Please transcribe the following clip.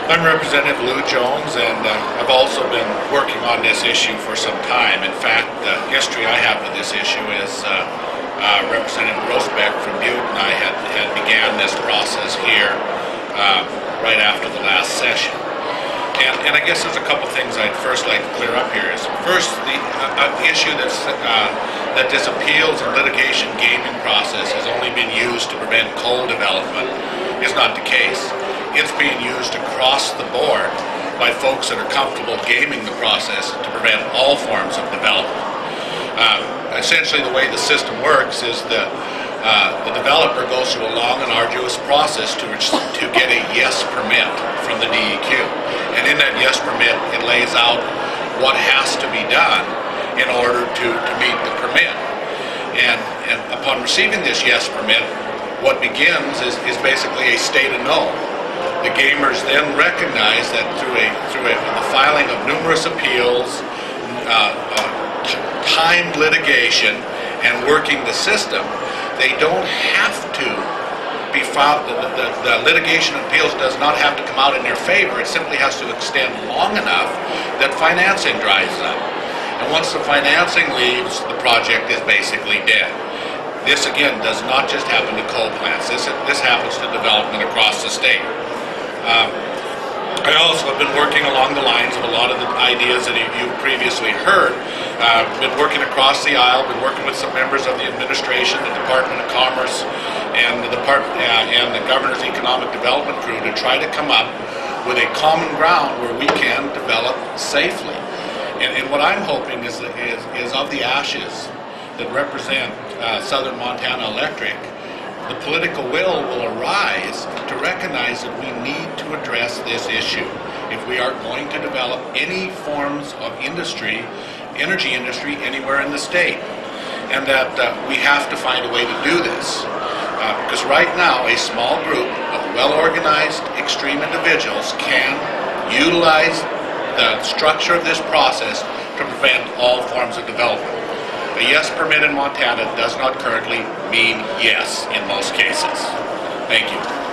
I'm Representative Llew and I've also been working on this issue for some time. In fact, the history I have with this issue is Representative Grossbeck from Llew and I had began this process here right after the last session. And I guess there's a couple things I'd first like to clear up here. Is first, the issue that this appeals and litigation gaming process has only been used to prevent coal development is not the case. It's being used across the board by folks that are comfortable gaming the process to prevent all forms of development. Essentially, the way the system works is the developer goes through a long and arduous process to get a yes permit from the DEQ. And in that yes permit, it lays out what has to be done in order to meet the permit. And upon receiving this yes permit, what begins is basically a state of no. The gamers then recognize that through the filing of numerous appeals, timed litigation, and working the system, they don't have to be filed. The litigation appeals does not have to come out in their favor. It simply has to extend long enough that financing dries up. And once the financing leaves, the project is basically dead. This again does not just happen to coal plants. This happens to development across the state. I also have been working along the lines of a lot of the ideas that you've previously heard. Been working across the aisle, been working with some members of the administration, the Department of Commerce, and the Governor's Economic Development crew to try to come up with a common ground where we can develop safely. And what I'm hoping is of the ashes that represent Southern Montana Electric, the political will arise to recognize that we need to address this issue if we are going to develop any forms of energy industry anywhere in the state. And that we have to find a way to do this. Because right now, a small group of well-organized extreme individuals can utilize the structure of this process to prevent all forms of development. A yes permit in Montana does not currently mean yes in most cases. Thank you.